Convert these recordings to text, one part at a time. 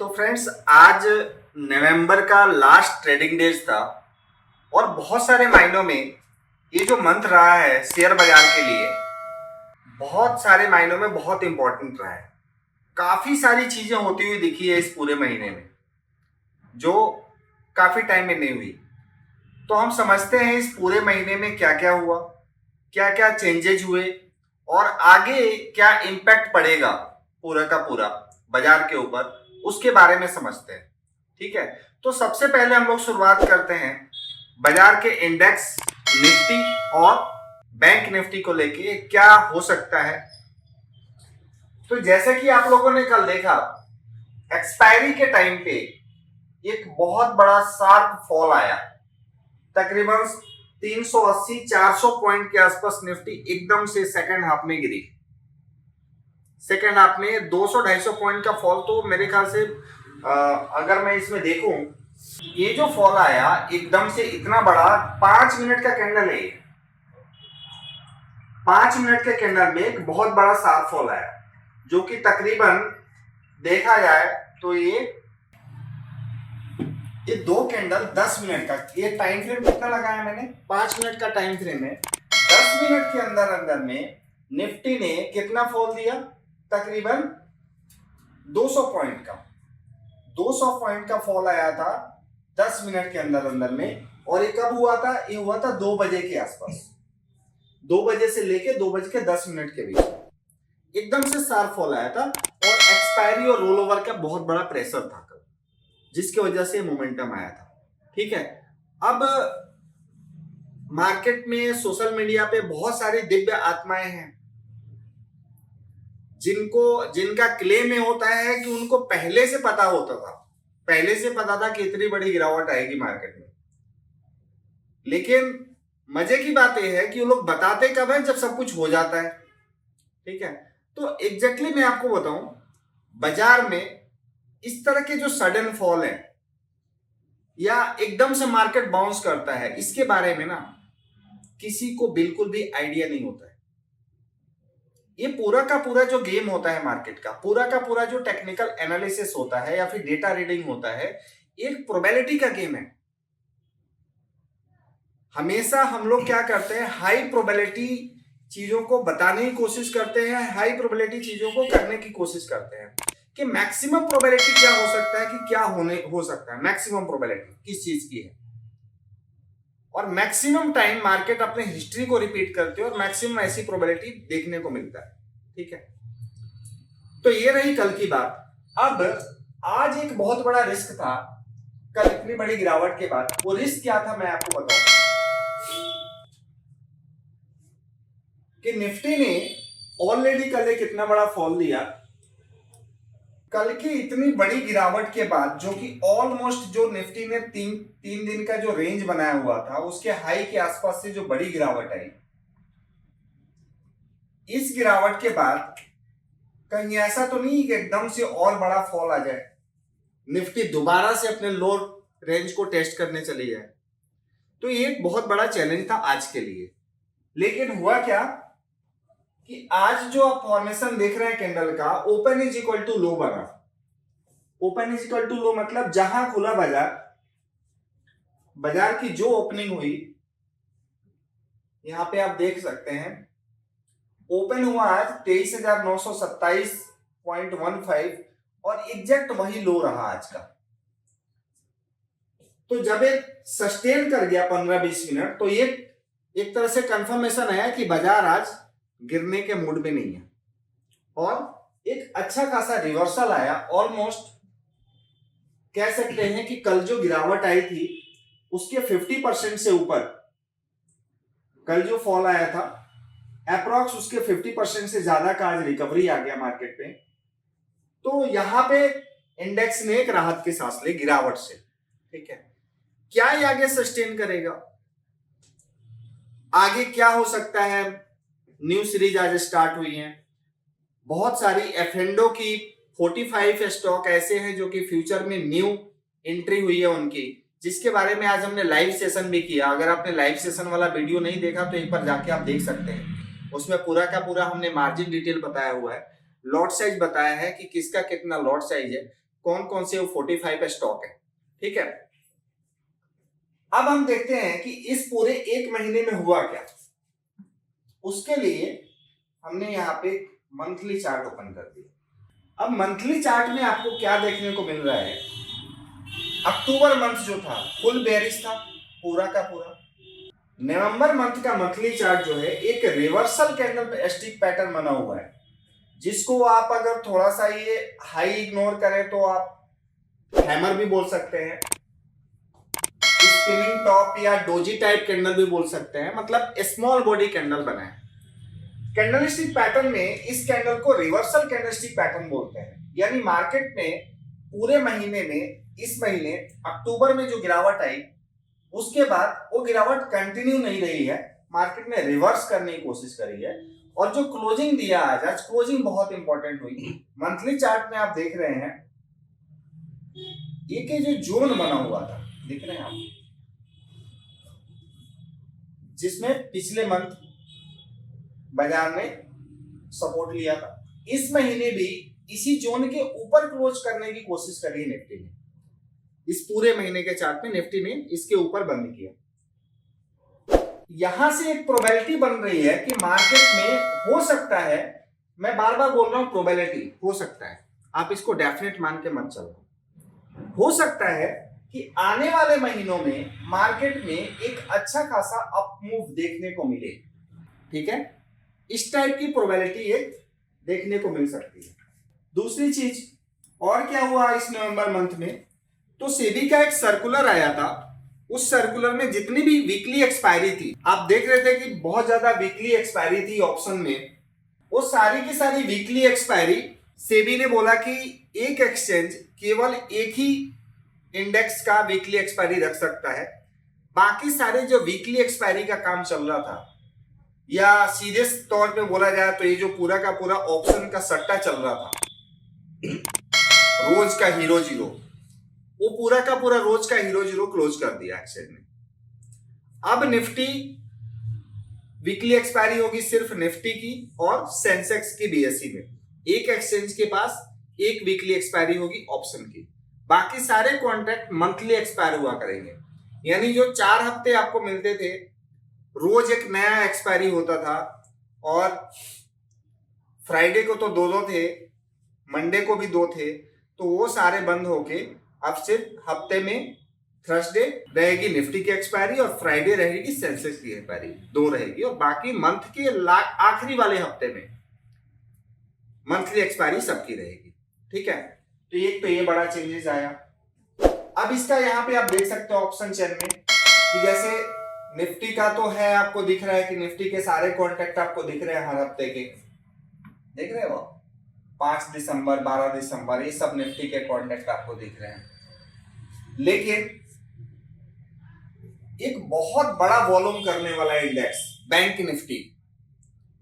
तो फ्रेंड्स, आज नवंबर का लास्ट ट्रेडिंग डेज था और बहुत सारे मायनों में ये जो मंथ रहा है शेयर बाजार के लिए बहुत सारे मायनों में बहुत इंपॉर्टेंट रहा है। काफी सारी चीजें होती हुई दिखी है इस पूरे महीने में जो काफी टाइम में नहीं हुई। तो हम समझते हैं इस पूरे महीने में क्या क्या हुआ, क्या क्या चेंजेज हुए और आगे क्या इम्पैक्ट पड़ेगा पूरा का पूरा बाजार के ऊपर, उसके बारे में समझते हैं। ठीक है, तो सबसे पहले हम लोग शुरुआत करते हैं बाजार के इंडेक्स निफ्टी और बैंक निफ्टी को लेके क्या हो सकता है। तो जैसे कि आप लोगों ने कल देखा, एक्सपायरी के टाइम पे एक बहुत बड़ा शार्प फॉल आया, तकरीबन 380-400 पॉइंट के आसपास निफ्टी एकदम से सेकंड हाफ में गिरी। सेकंड हाफ में 200-250 पॉइंट का फॉल। तो मेरे ख्याल से अगर मैं इसमें देखूं, ये जो फॉल आया एकदम से इतना बड़ा, 5 मिनट का कैंडल है। 5 मिनट के कैंडल में एक बहुत बड़ा शार्प फॉल आया जो कि तकरीबन देखा जाए तो ये दो कैंडल 10 मिनट का, ये टाइम फ्रेम कितना लगाया मैंने, 5 मिनट का टाइम फ्रेम है। 10 मिनट के अंदर अंदर में निफ्टी ने कितना फॉल दिया, तकरीबन 200 पॉइंट का 200 पॉइंट का फॉल आया था 10 मिनट के अंदर अंदर में। और ये कब हुआ था, ये हुआ था 2 बजे के आसपास, 2 बजे से लेके 2 बज के 10 मिनट के बीच एकदम से शार्प फॉल आया था। और एक्सपायरी और रोल ओवर का बहुत बड़ा प्रेशर था कल, जिसकी वजह से मोमेंटम आया था। ठीक है, अब मार्केट में सोशल मीडिया पे बहुत सारी दिव्य आत्माएं हैं जिनका क्लेम ये होता है कि उनको पहले से पता होता था, पहले से पता था कि इतनी बड़ी गिरावट आएगी मार्केट में। लेकिन मजे की बात यह है कि वो लोग बताते कब है, जब सब कुछ हो जाता है। ठीक है, तो एग्जैक्टली मैं आपको बताऊं, बाजार में इस तरह के जो सडन फॉल है या एकदम से मार्केट बाउंस करता है, इसके बारे में ना किसी को बिल्कुल भी आइडिया नहीं होता है। ये पूरा का पूरा जो गेम होता है मार्केट का, पूरा का पूरा जो टेक्निकल एनालिसिस होता है या फिर डेटा रीडिंग होता है, एक प्रोबेबिलिटी का गेम है। हमेशा हम लोग क्या करते हैं, हाई प्रोबेबिलिटी चीजों को बताने की कोशिश करते हैं, हाई प्रोबेबिलिटी चीजों को करने की कोशिश करते हैं कि मैक्सिमम प्रोबेबिलिटी क्या हो सकता है, कि क्या हो सकता है, मैक्सिमम प्रोबेबिलिटी किस चीज की है। और मैक्सिमम टाइम मार्केट अपने हिस्ट्री को रिपीट करते हैं और मैक्सिमम ऐसी प्रोबेबिलिटी देखने को मिलता है। ठीक है, तो ये रही कल की बात। अब आज एक बहुत बड़ा रिस्क था कल इतनी बड़ी गिरावट के बाद। वो रिस्क क्या था मैं आपको बताऊं कि निफ्टी ने ऑलरेडी कल एक इतना बड़ा फॉल दिया। कल की इतनी बड़ी गिरावट के बाद, जो कि ऑलमोस्ट जो निफ्टी ने तीन दिन का जो रेंज बनाया हुआ था, उसके हाई के आसपास से जो बड़ी गिरावट आई, इस गिरावट के बाद कहीं ऐसा तो नहीं कि एकदम से और बड़ा फॉल आ जाए, निफ्टी दोबारा से अपने लो रेंज को टेस्ट करने चली जाए। तो ये एक बहुत बड़ा चैलेंज था आज के लिए। लेकिन हुआ क्या कि आज जो आप फॉर्मेशन देख रहे हैं कैंडल का, open is equal to low बना। Open is equal to low मतलब जहां खुला बाजार की जो ओपनिंग हुई, यहां पे आप देख सकते हैं, ओपन हुआ आज 23,927.15 और एग्जैक्ट वही लो रहा आज का। तो जब एक सस्टेन कर गया 15-20 मिनट, तो ये एक तरह से कंफर्मेशन आया कि बाजार आज गिरने के मूड में नहीं है और एक अच्छा खासा रिवर्सल आया। ऑलमोस्ट कह सकते हैं कि कल जो गिरावट आई थी उसके 50% से ऊपर, कल जो फॉल आया था अप्रॉक्स उसके 50% से ज्यादा का आज रिकवरी आ गया मार्केट में। तो यहां पे इंडेक्स ने एक राहत की सांस ली गिरावट से। ठीक है, क्या ये आगे सस्टेन करेगा, आगे क्या हो सकता है। न्यू सीरीज आज स्टार्ट हुई है, बहुत सारी एफएंडो की 45 स्टॉक ऐसे हैं जो कि फ्यूचर में न्यू एंट्री हुई है उनकी, जिसके बारे में आज हमने लाइव सेशन भी किया। अगर आपने लाइव सेशन वाला वीडियो नहीं देखा तो एक बार जाके आप देख सकते हैं। उसमें पूरा का पूरा हमने मार्जिन डिटेल बताया हुआ है, लॉट साइज बताया है कि किसका कितना लॉट साइज है, कौन कौन से 45 का स्टॉक है। ठीक है, अब हम देखते हैं कि इस पूरे एक महीने में हुआ क्या। उसके लिए हमने यहाँ पे मंथली चार्ट ओपन कर दिया। अब मंथली चार्ट में आपको क्या देखने को मिल रहा है, अक्टूबर मंथ जो था फुल बेयरिश था पूरा का पूरा। नवंबर मंथ का मंथली चार्ट जो है एक रिवर्सल कैंडल पे स्टिक पैटर्न बना हुआ है, जिसको आप अगर थोड़ा सा ये हाई इग्नोर करें तो आप हैमर भी बोल सकते हैं, स्पिनिंग टॉप या डोजी टाइप कैंडल भी बोल सकते हैं, मतलब स्मॉल बॉडी कैंडल बना है। कैंडलस्टिक पैटर्न में इस कैंडल को रिवर्सल कैंडलस्टिक पैटर्न बोलते हैं। यानी मार्केट में पूरे महीने में, इस महीने अक्टूबर में जो गिरावट आई उसके बाद वो गिरावट कंटिन्यू नहीं रही है, मार्केट ने रिवर्स करने की कोशिश करी है। और जो क्लोजिंग दिया आज क्लोजिंग बहुत इंपॉर्टेंट हुई। मंथली चार्ट में आप देख रहे हैं ये जो जोन बना हुआ था, देख रहे हैं आप, जिसमें पिछले मंथ बाजार ने सपोर्ट लिया था, इस महीने भी इसी जोन के ऊपर क्लोज करने की कोशिश करी निफ्टी ने। इस पूरे महीने के चार्ट में निफ्टी ने इसके ऊपर बंद किया। यहां से एक प्रोबेबिलिटी बन रही है कि मार्केट में हो सकता है, मैं बार बार बोल रहा हूं प्रोबेबिलिटी, हो सकता है, आप इसको डेफिनेट मान के मत चलो, हो सकता है कि आने वाले महीनों में मार्केट में एक अच्छा खासा अप मूव देखने को मिले। ठीक है, इस टाइप की प्रोबेबिलिटी एक देखने को मिल सकती है। दूसरी चीज और क्या हुआ इस नवंबर मंथ में, तो सेबी का एक सर्कुलर आया था। उस सर्कुलर में जितनी भी वीकली एक्सपायरी थी, आप देख रहे थे कि बहुत ज्यादा वीकली एक्सपायरी थी ऑप्शन में, वो सारी की सारी वीकली एक्सपायरी सेबी ने बोला कि एक एक्सचेंज केवल एक ही इंडेक्स का वीकली एक्सपायरी रख सकता है, बाकी सारे जो वीकली एक्सपायरी का काम चल रहा था, या सीधे तौर पे बोला जाए तो ये जो पूरा का पूरा ऑप्शन का सट्टा चल रहा था रोज का हीरो जीरो, वो पूरा का पूरा रोज का हीरो जीरो क्लोज कर दिया एक्सचेंज ने। अब निफ्टी वीकली एक्सपायरी होगी सिर्फ निफ्टी की और सेंसेक्स की बीएसई में, एक एक्सचेंज के पास एक वीकली एक्सपायरी होगी ऑप्शन की, बाकी सारे कॉन्ट्रैक्ट मंथली एक्सपायर हुआ करेंगे। यानी जो 4 हफ्ते आपको मिलते थे, रोज एक नया एक्सपायरी होता था, और फ्राइडे को तो दो थे, मंडे को भी 2 थे, तो वो सारे बंद होके अब सिर्फ हफ्ते में थर्सडे रहेगी निफ्टी की एक्सपायरी और फ्राइडे रहेगी सेंसेक्स की एक्सपायरी, 2 रहेगी, और बाकी मंथ के आखिरी वाले हफ्ते में मंथली एक्सपायरी सबकी रहेगी। ठीक है, तो ये बड़ा चेंजेस आया। अब इसका यहाँ पे आप देख सकते हो ऑप्शन चेन में कि जैसे निफ्टी का तो है, आपको दिख रहा है कि निफ्टी के सारे कॉन्ट्रैक्ट आपको दिख रहे हैं हर हफ्ते के, देख रहे हो 5 दिसंबर 12 दिसंबर, ये सब निफ्टी के कॉन्ट्रैक्ट आपको दिख रहे हैं। लेकिन एक बहुत बड़ा वॉल्यूम करने वाला इंडेक्स बैंक निफ्टी,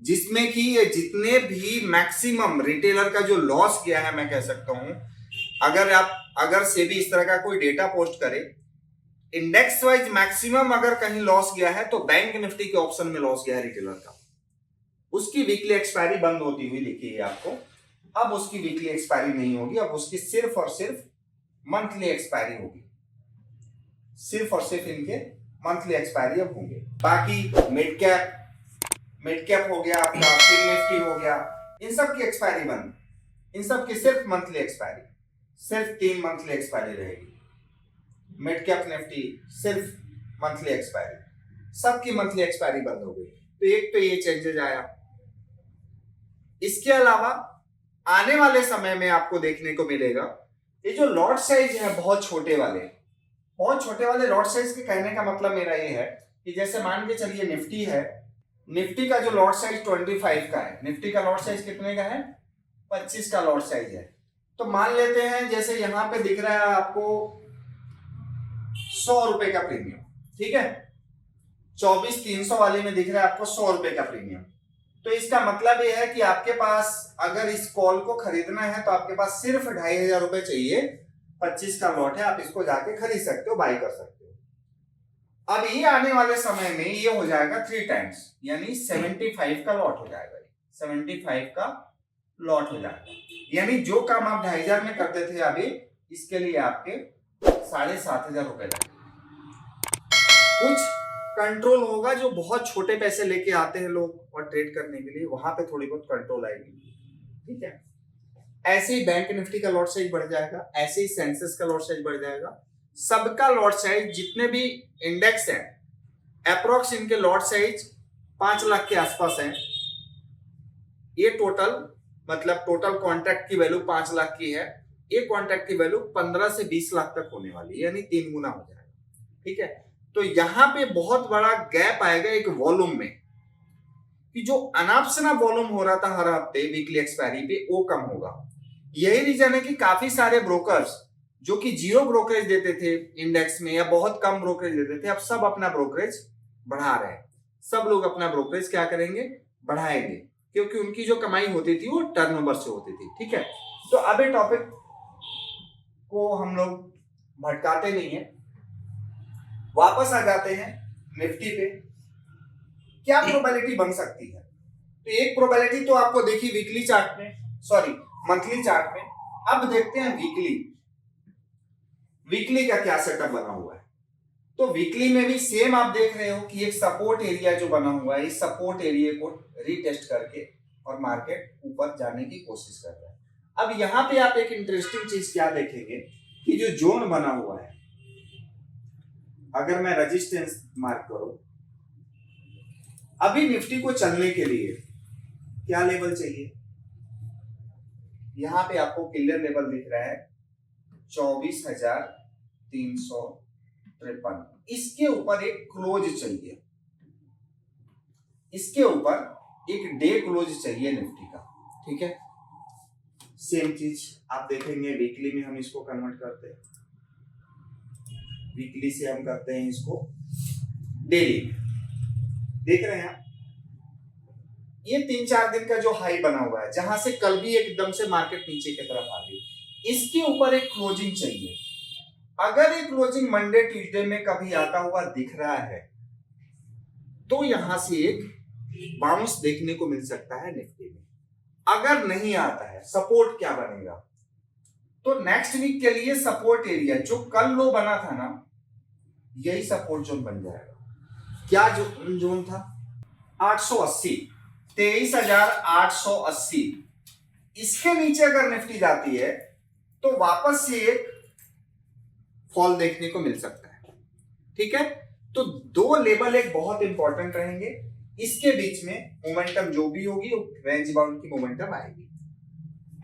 जिसमें कि ये जितने भी मैक्सिमम रिटेलर का जो लॉस किया है, मैं कह सकता हूं, अगर सेबी इस तरह का कोई डेटा पोस्ट करे, इंडेक्स वाइज मैक्सिमम अगर कहीं लॉस गया है तो बैंक निफ्टी के ऑप्शन में लॉस गया है रिटेलर का। उसकी वीकली एक्सपायरी बंद होती हुई दिखी है आपको। अब उसकी वीकली एक्सपायरी नहीं होगी, अब उसकी सिर्फ और सिर्फ मंथली एक्सपायरी होगी, सिर्फ और सिर्फ इनके मंथली एक्सपायरी अब होंगे। बाकी मिड कैप हो गया आपका, फिर निफ्टी हो गया, इन सब की एक्सपायरी बंद, इन सब की सिर्फ मंथली एक्सपायरी, सिर्फ 3 मंथली एक्सपायरी रहेगी। मिड कैप निफ्टी सिर्फ मंथली एक्सपायरी, सबकी मंथली एक्सपायरी बंद हो गई। तो एक तो ये चेंजेस आया। इसके अलावा आने वाले समय में आपको देखने को मिलेगा ये जो लॉट साइज है बहुत छोटे वाले लॉट साइज के कहने का मतलब मेरा ये है कि जैसे मान के चलिए निफ्टी है, निफ्टी का जो लॉट साइज 25 का है, निफ्टी का लॉट साइज कितने का है, 25 का लॉट साइज है। तो मान लेते हैं जैसे यहां पे दिख रहा है आपको 100 रुपए का प्रीमियम, ठीक है, 24,300 वाले में दिख रहा है आपको 100 रुपए का प्रीमियम। तो इसका मतलब यह है कि आपके पास अगर इस कॉल को खरीदना है तो आपके पास सिर्फ 2,500 रुपए चाहिए, 25 का लॉट है, आप इसको जाके खरीद सकते हो, बाई कर सकते हो। अब ये आने वाले समय में ये हो जाएगा 3 टाइम्स, यानी 75 का लॉट हो जाएगा, 75 का लॉट हो जाएगा। यानी जो काम आप 2,500 में करते थे अभी इसके लिए आपके 7,500 रुपए लगेंगे। कुछ कंट्रोल होगा, जो बहुत छोटे पैसे लेके आते हैं लोग और ट्रेड करने के लिए, वहां पे थोड़ी बहुत कंट्रोल आएगी। ठीक है, ऐसे ही बैंक निफ्टी का लॉट साइज बढ़ जाएगा, ऐसे ही सेंसेक्स का लॉट साइज बढ़ जाएगा। सबका लॉट साइज, जितने भी इंडेक्स हैं, अप्रोक्स इनके लॉट साइज 5 लाख के आसपास है। ये टोटल मतलब टोटल कॉन्ट्रैक्ट की वैल्यू 5 लाख की है, ये कॉन्ट्रैक्ट की वैल्यू 15 से 20 लाख तक होने वाली है, यानी 3 गुना हो जाएगा। ठीक है, तो यहां पे बहुत बड़ा गैप आएगा एक वॉल्यूम में, कि जो अनापशना वॉल्यूम हो रहा था हर हफ्ते वीकली एक्सपायरी पे, वो कम होगा। यही रीजन है कि काफी सारे ब्रोकर्स जो कि जीरो ब्रोकरेज देते थे इंडेक्स में या बहुत कम ब्रोकरेज देते थे, अब सब अपना ब्रोकरेज बढ़ा रहे हैं। सब लोग अपना ब्रोकरेज क्या करेंगे, बढ़ाएंगे, क्योंकि उनकी जो कमाई होती थी वो टर्नओवर से होती थी। ठीक है, तो अब ये टॉपिक को हम लोग भटकाते नहीं है, वापस आ जाते हैं निफ्टी पे। क्या प्रोबेबिलिटी बन सकती है? तो एक प्रोबेबिलिटी तो आपको देखी वीकली चार्ट में, सॉरी मंथली चार्ट में। अब देखते हैं वीकली का क्या सेटअप बना हुआ है। तो वीकली में भी सेम आप देख रहे हो कि एक सपोर्ट एरिया जो बना हुआ है, इस सपोर्ट एरिया को रीटेस्ट करके और मार्केट ऊपर जाने की कोशिश कर रहा है। अब यहां पे आप एक इंटरेस्टिंग चीज क्या देखेंगे कि जो जोन बना हुआ है, अगर मैं रेजिस्टेंस मार्क करूं, अभी निफ्टी को चलने के लिए क्या लेवल चाहिए? यहां पे आपको क्लियर लेवल दिख रहा है 24,353। इसके ऊपर एक क्लोज चाहिए, इसके ऊपर एक डे क्लोज चाहिए निफ्टी का। ठीक है, सेम चीज आप देखेंगे वीकली में, हम इसको कन्वर्ट करते हैं, वीकली से हम करते हैं इसको डेली। देख रहे हैं ये 3-4 दिन का जो हाई बना हुआ है, जहां से कल भी एकदम से मार्केट नीचे की तरफ आ गई, इसके ऊपर एक क्लोजिंग चाहिए। अगर एक क्लोजिंग मंडे ट्यूसडे में कभी आता हुआ दिख रहा है, तो यहां से एक बाउंस देखने को मिल सकता है निफ्टी में। अगर नहीं आता है, सपोर्ट क्या बनेगा? तो नेक्स्ट वीक के लिए सपोर्ट एरिया जो कल लो बना था ना, यही सपोर्ट जोन बन जाएगा। क्या जोन था? 880, 23,880। इसके नीचे अगर निफ्टी जाती है तो वापस से एक फॉल देखने को मिल सकता है। ठीक है, तो दो लेवल एक बहुत इंपॉर्टेंट रहेंगे, इसके बीच में मोमेंटम जो भी होगी रेंज बाउंड की मोमेंटम आएगी।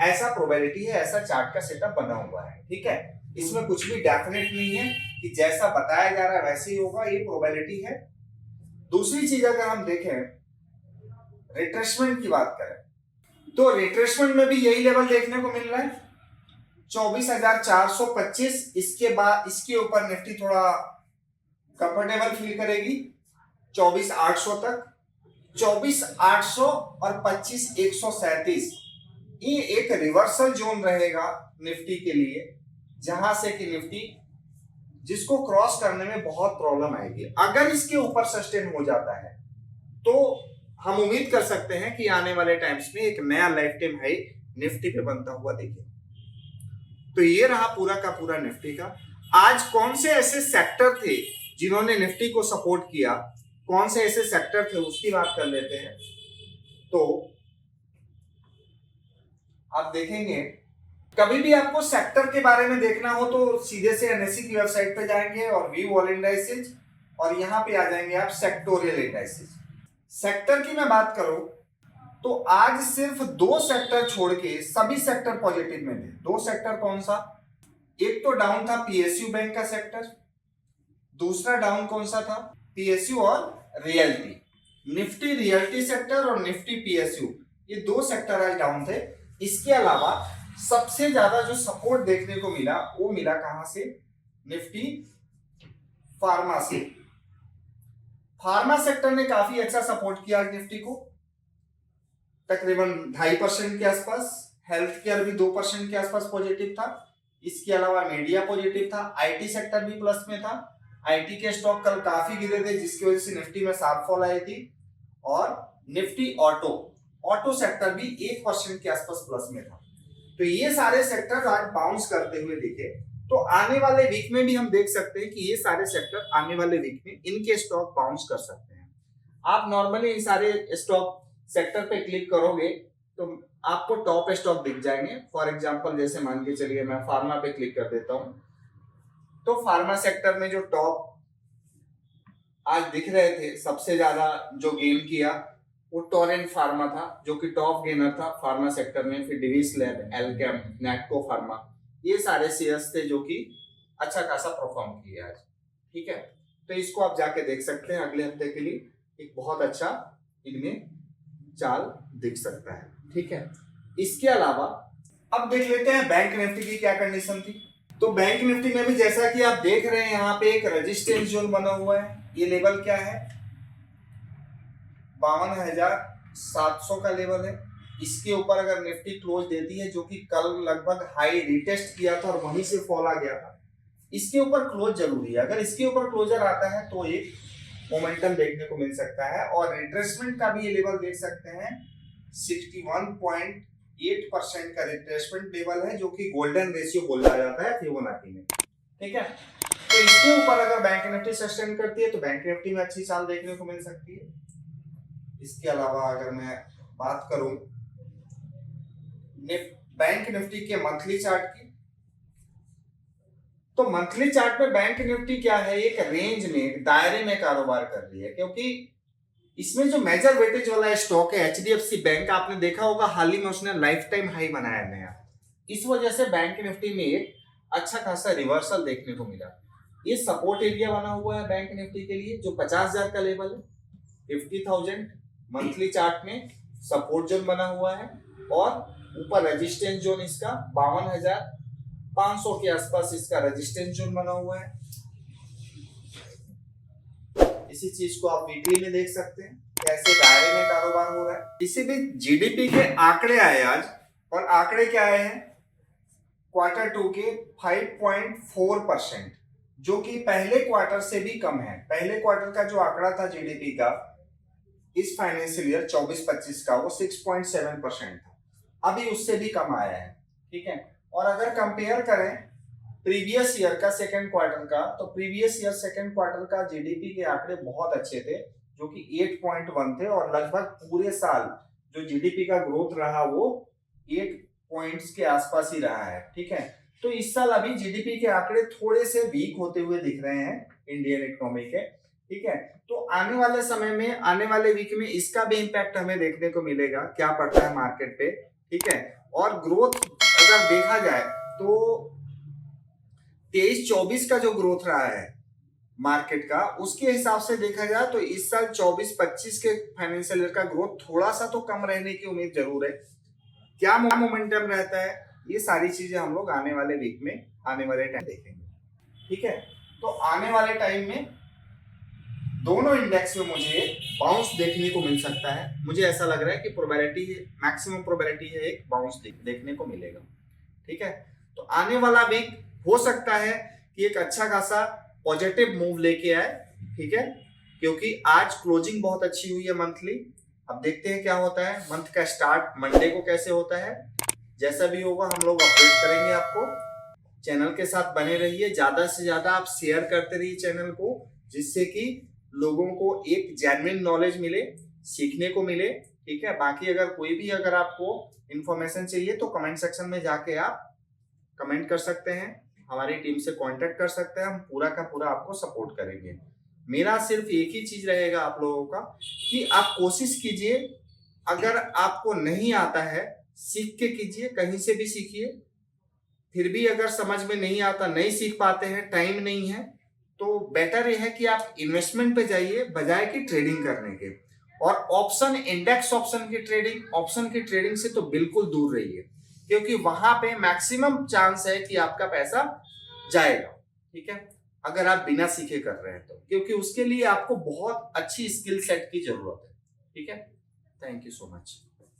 ऐसा प्रोबेबिलिटी है, ऐसा चार्ट का सेटअप बना हुआ है। ठीक है, इसमें कुछ भी डेफिनेट नहीं है कि जैसा बताया जा रहा है वैसे ही होगा, ये प्रोबेबिलिटी है। दूसरी चीज अगर हम देखें, रिट्रेसमेंट की बात करें, तो रिट्रेसमेंट में भी यही लेवल देखने को मिल रहा है 24,425। इसके बाद इसके ऊपर निफ्टी थोड़ा कंफर्टेबल फील करेगी 24,800 तक। 24,800 और 25,137 ये एक रिवर्सल जोन रहेगा निफ्टी के लिए, जहां से कि निफ्टी जिसको क्रॉस करने में बहुत प्रॉब्लम आएगी। अगर इसके ऊपर सस्टेन हो जाता है तो हम उम्मीद कर सकते हैं कि आने वाले टाइम्स में एक नया लाइफ टाइम हाई निफ्टी पे बनता हुआ देखें। तो ये रहा पूरा का पूरा निफ्टी का। आज कौन से ऐसे सेक्टर थे जिन्होंने निफ्टी को सपोर्ट किया, कौन से ऐसे सेक्टर थे उसकी बात कर लेते हैं। तो आप देखेंगे, कभी भी आपको सेक्टर के बारे में देखना हो तो सीधे से एनएससी की वेबसाइट पे जाएंगे और व्यू ऑल इंडाइसेस, और यहां पे आ जाएंगे आप सेक्टोरियल इंडाइसेस। सेक्टर की मैं बात करूं तो आज सिर्फ 2 सेक्टर छोड़ के सभी सेक्टर पॉजिटिव में थे। 2 सेक्टर कौन सा? एक तो डाउन था पीएसयू बैंक का सेक्टर, दूसरा डाउन कौन सा था? पीएसयू और रियल्टी। निफ्टी रियल्टी सेक्टर और निफ्टी पीएसयू, ये 2 सेक्टर आज डाउन थे। इसके अलावा सबसे ज्यादा जो सपोर्ट देखने को मिला वो मिला कहां से? निफ्टी फार्मा से। फार्मा सेक्टर ने काफी अच्छा सपोर्ट किया निफ्टी को, तकरीबन 2.5% के आसपास। हेल्थ केयर भी 2% के आसपास पॉजिटिव था। इसके अलावा मीडिया पॉजिटिव था, आईटी सेक्टर भी प्लस में था। आईटी के स्टॉक कल काफी गिरे थे जिसकी वजह से निफ्टी में शार्प फॉल आई थी। और निफ्टी ऑटो सेक्टर भी 1% के आसपास प्लस में था। तो ये सारे सेक्टर आज बाउंस करते हुए दिखे। तो आने वाले वीक में भी हम देख सकते हैं कि ये सारे सेक्टर आने वाले वीक में इनके स्टॉक बाउंस कर सकते हैं। आप नॉर्मली इन सारे स्टॉक सेक्टर पे क्लिक करोगे तो आपको टॉप स्टॉक दिख जाएंगे। फॉर एग्जांपल जैसे मान के चलिए मैं फार्मा पे क्लिक कर देता हूं, तो फार्मा सेक्टर में जो टॉप आज दिख रहे थे, सबसे ज्यादा जो गेन किया वो टोरेंट फार्मा था, जो कि टॉप गेनर था फार्मा सेक्टर में। फिर डिविस लैब, एल्केम, नैटको फार्मा, ये सारे शेयर्स थे जो कि अच्छा खासा परफॉर्म किए आज। ठीक है, तो इसको आप जाके देख सकते हैं अगले हफ्ते के लिए, एक बहुत अच्छा इनमें चाल दिख सकता है। ठीक है, इसके अलावा अब देख लेते हैं बैंक निफ्टी की क्या कंडीशन थी। तो बैंक निफ्टी में भी जैसा कि आप देख रहे हैं यहाँ पे एक रेजिस्टेंस जोन बना हुआ है। ये लेवल क्या है, 52,700 का लेवल है। इसके ऊपर अगर निफ्टी क्लोज देती है, जो कि कल लगभग हाई रिटेस्ट किया था और वहीं से फॉल आ गया था, इसके ऊपर क्लोज जरूरी है। अगर इसके ऊपर क्लोजर आता है तो एक मोमेंटम देखने को मिल सकता है। और रिट्रेसमेंट का भी ये लेवल देख सकते हैं, 61.8% का रिट्रेसमेंट लेवल है, जो कि गोल्डन रेशियो बोला जाता है फिबोनाची में। ठीक है, तो इसके ऊपर अगर बैंक निफ्टी सस्टेन करती है तो बैंक निफ्टी में अच्छी चाल देखने को मिल सकती है। इसके अलावा अगर मैं बात करूं बैंक निफ्टी के मंथली चार्ट की, तो मंथली चार्ट में बैंक निफ्टी क्या है, एक रेंज में, एक दायरे में कारोबार कर रही है। क्योंकि इसमें जो मेजर वेटेज वाला स्टॉक है एचडीएफसी बैंक, आपने देखा होगा हाल ही में उसने लाइफ टाइम हाई बनाया नया। इस वजह से बैंक निफ्टी में एक अच्छा खासा रिवर्सल देखने को मिला। ये सपोर्ट एरिया बना हुआ है बैंक निफ्टी के लिए, जो 50,000 का लेवल है, 50,000 मंथली चार्ट में सपोर्ट जोन बना हुआ है। और ऊपर रेजिस्टेंस जोन इसका 52,500 के आसपास इसका रेजिस्टेंस जोन बना हुआ है। इसी चीज को आप वीकली में देख सकते हैं कैसे दायरे में कारोबार हो रहा है। इसी बीच जीडीपी के आंकड़े आए आज, और आंकड़े क्या आए हैं, क्वार्टर 2 के 5.4%, जो कि पहले क्वार्टर से भी कम है। पहले क्वार्टर का जो आंकड़ा था जीडीपी का इस फाइनेंशियल ईयर 24-25 का, वो 6.7% था, अभी उससे भी कम आया है। ठीक है, और अगर कंपेयर करें प्रीवियस ईयर का सेकंड क्वार्टर का, तो प्रीवियस ईयर सेकंड क्वार्टर का जीडीपी के आंकड़े बहुत अच्छे थे, जो कि 8.1 थे। और लगभग पूरे साल जो जीडीपी का ग्रोथ रहा वो 8 पॉइंट्स के आसपास ही रहा है। ठीक है, तो इस साल अभी जीडीपी के आंकड़े थोड़े से वीक होते हुए दिख रहे हैं इंडियन इकोनॉमी के। ठीक है, तो आने वाले समय में, आने वाले वीक में इसका भी इंपैक्ट हमें देखने को मिलेगा, क्या पड़ता है मार्केट पे। ठीक है, और ग्रोथ अगर देखा जाए तो 23-24 का जो ग्रोथ रहा है मार्केट का, उसके हिसाब से देखा जाए तो इस साल 24-25 के फाइनेंशियल ईयर का ग्रोथ थोड़ा सा तो कम रहने की उम्मीद जरूर है। क्या मोमेंटम रहता है, ये सारी चीजें हम लोग आने वाले वीक में, आने वाले टाइम देखेंगे। ठीक है, तो आने वाले टाइम में दोनों इंडेक्स में मुझे बाउंस देखने को मिल सकता है। मुझे ऐसा लग रहा है कि प्रोबेबिलिटी, मैक्सिमम प्रोबेबिलिटी है एक बाउंस देखने को मिलेगा। ठीक है, तो आने वाला वीक हो सकता है कि एक अच्छा खासा पॉजिटिव मूव लेके आए। ठीक है, क्योंकि आज क्लोजिंग बहुत अच्छी हुई है मंथली। अब देखते हैं क्या होता है, मंथ का स्टार्ट मंडे को कैसे होता है। जैसा भी होगा हम लोग अपडेट करेंगे आपको। चैनल के साथ बने रहिए, ज्यादा से ज्यादा आप शेयर करते रहिए चैनल को, जिससे कि लोगों को एक जेन्युइन नॉलेज मिले, सीखने को मिले। ठीक है, बाकी अगर कोई भी अगर आपको इंफॉर्मेशन चाहिए तो कमेंट सेक्शन में जाके आप कमेंट कर सकते हैं, हमारी टीम से कांटेक्ट कर सकते हैं, हम पूरा का पूरा आपको सपोर्ट करेंगे। मेरा सिर्फ एक ही चीज रहेगा आप लोगों का कि आप कोशिश कीजिए, अगर आपको नहीं आता है सीख के कीजिए, कहीं से भी सीखिए। फिर भी अगर समझ में नहीं आता, नहीं सीख पाते हैं, टाइम नहीं है, तो बेटर यह है कि आप इन्वेस्टमेंट पे जाइए बजाय कि ट्रेडिंग करने के। और ऑप्शन, इंडेक्स ऑप्शन की ट्रेडिंग, ऑप्शन की ट्रेडिंग से तो बिल्कुल दूर रहिए, क्योंकि वहां पे मैक्सिमम चांस है कि आपका पैसा जाएगा। ठीक है, अगर आप बिना सीखे कर रहे हैं तो, क्योंकि उसके लिए आपको बहुत अच्छी स्किल सेट की जरूरत है। ठीक है, थैंक यू सो मच।